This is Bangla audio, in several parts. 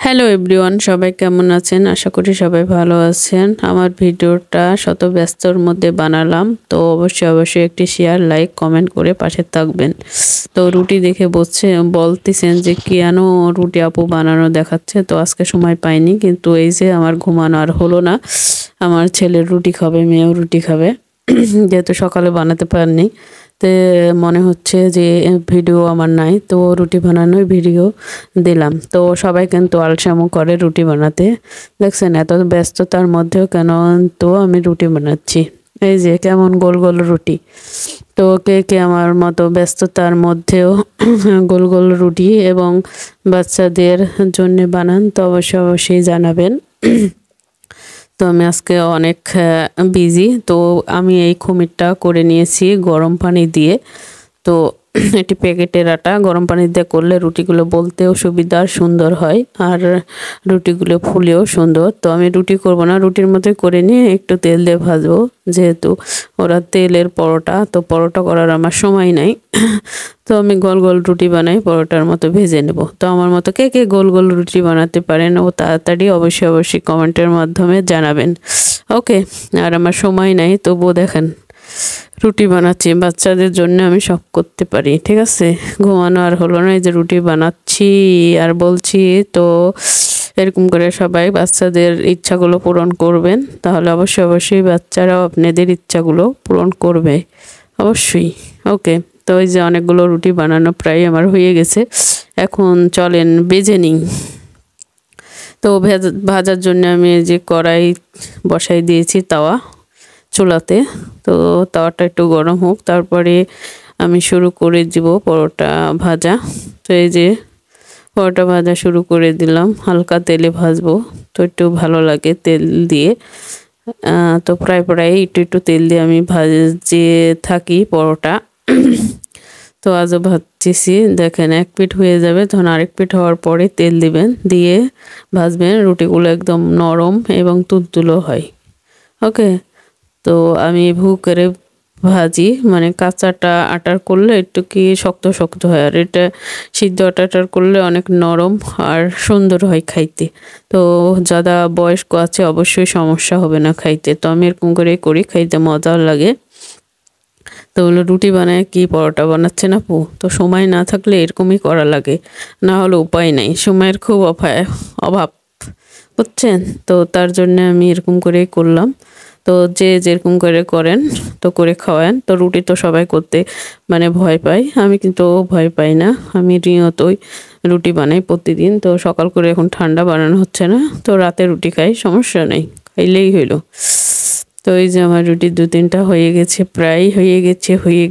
হ্যালো এভরিওয়ান, সবাই কেমন আছেন? আশা করি সবাই ভালো আছেন। আমার ভিডিওটা শত ব্যস্তর মধ্যে বানালাম, তো অবশ্যই একটি শেয়ার, লাইক, কমেন্ট করে পাশে থাকবেন। তো রুটি দেখে বলতেছেন যে কেন রুটি আপু বানানো দেখাচ্ছে, তো আজকে সময় পাইনি, কিন্তু এই যে আমার ঘুমানো আর হলো না। আমার ছেলের রুটি খাবে, মেয়েও রুটি খাবে যেহেতু সকালে বানাতে পারিনি। তে মনে হচ্ছে যে ভিডিও আমার নাই, তো রুটি বানানোর ভিডিও দিলাম। তো সবাই কিন্তু আলসামো করে রুটি বানাতে, দেখছেন এত ব্যস্ততার মধ্যেও কেন তো আমি রুটি বানাচ্ছি। এই যে কেমন গোল গোল রুটি। তো কে কে আমার মতো ব্যস্ততার মধ্যেও গোল গোল রুটি এবং বাচ্চাদের জন্য বানান, তো অবশ্যই জানাবেন। তো আমি আজকে অনেক বিজি, তো আমি এই খুমিরটা করে নিয়েছি গরম পানি দিয়ে। তো এটি প্যাকেটের আটা, গরম পানি দিয়ে করলে রুটিগুলো বলতেও সুবিধা, সুন্দর হয়, আর রুটিগুলো ফুলেও সুন্দর। তো আমি রুটি করব না, রুটির মধ্যে করে নিয়ে একটু তেল দিয়ে ভাজবো, যেহেতু ওরা তেলের পরোটা, তো পরোটা করার আমার সময় নাই। তো আমি গোল গোল রুটি বানাই, পরোটার মতো ভেজে নেব। তো আমার মতো কে কে গোল গোল রুটি বানাতে পারেন ও তাড়াতাড়ি অবশ্যই কমেন্টের মাধ্যমে জানাবেন। ওকে, আর আমার সময় নাই, তবুও দেখেন রুটি বানাচ্ছি, বাচ্চাদের জন্য আমি সব করতে পারি, ঠিক আছে। ঘুমানো আর হলো না, এই যে রুটি বানাচ্ছি আর বলছি। তো এরকম করে সবাই বাচ্চাদের ইচ্ছাগুলো পূরণ করবেন, তাহলে অবশ্যই বাচ্চারাও আপনাদের ইচ্ছাগুলো পূরণ করবে অবশ্যই। ওকে, তো ওই যে অনেকগুলো রুটি বানানো প্রায় আমার হয়ে গেছে, এখন চলেন বেজে নিই। তো ভাজার জন্য আমি এই যে কড়াই বসাই দিয়েছি তাওয়া চুলাতে। তো তাওয়াটা একটু গরম হোক, তারপরে আমি শুরু করে দিব পরোটা ভাজা। তো এই যে পরোটা ভাজা শুরু করে দিলাম, হালকা তেলে ভাজবো, তো একটু ভালো লাগে তেল দিয়ে। তো প্রায় একটু তেল দিয়ে আমি ভাজতে থাকি পরোটা। তো আজও ভাজতেছি, দেখেন এক পিঠ হয়ে যাবে, তখন আরেক পিঠ হওয়ার পরে তেল দিবেন, দিয়ে ভাজবেন, রুটিগুলো একদম নরম এবং তুলতুলো হয়। ওকে, তো আমি ভু করে ভাজি, মানে কাঁচাটা আটার করলে একটু কি শক্ত হয়, আর এটা সিদ্ধ আটাটার করলে অনেক নরম আর সুন্দর হয় খাইতে। তো যারা বয়স্ক আছে অবশ্যই সমস্যা হবে না খাইতে, তো আমি এরকম করে করি, খাইতে মজা লাগে। তো হলো রুটি বানায় কি পরোটা বানাচ্ছেন আপু, তো সময় না থাকলে এরকমই করা লাগে, না হলে উপায় নাই, সময়ের খুব অভাব বুঝছেন। তো তার জন্য আমি এরকম করেই করলাম। তো যে যেরকম করে করেন, তো করে খাওয়ান। তো রুটি তো সবাই করতে মানে ভয় পায়, আমি কিন্তু ভয় পাই না, আমি নিয়তই রুটি বানাই প্রতিদিন। তো সকাল করে এখন ঠান্ডা বানানো হচ্ছে না, তো রাতে রুটি খাই, সমস্যা নেই, খাইলেই হইলো। তো এই যে আমার রুটি 2-3টা হয়ে গেছে, প্রায় হয়ে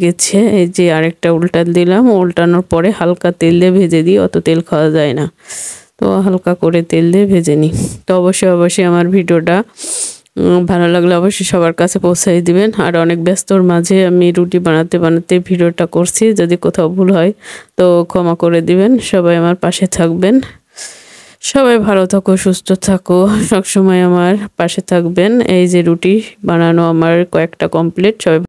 গেছে। এই যে আরেকটা উল্টা দিলাম, উল্টানোর পরে হালকা তেল দিয়ে ভেজে দিই, অত তেল খাওয়া যায় না, তো হালকা করে তেল দিয়ে ভেজে নিই। তো অবশ্যই আমার ভিডিওটা ভালো লাগলে অবশ্যই সবার কাছে পৌঁছাই দিবেন। আর অনেক ব্যস্তর মাঝে আমি রুটি বানাতে ভিডিওটা করছি, যদি কোথাও ভুল হয় তো ক্ষমা করে দিবেন। সবাই আমার পাশে থাকবেন, সবাই ভালো থাকো, সুস্থ থাকো, সবসময় আমার পাশে থাকবেন। এই যে রুটি বানানো আমার কয়েকটা কমপ্লিট, সবাই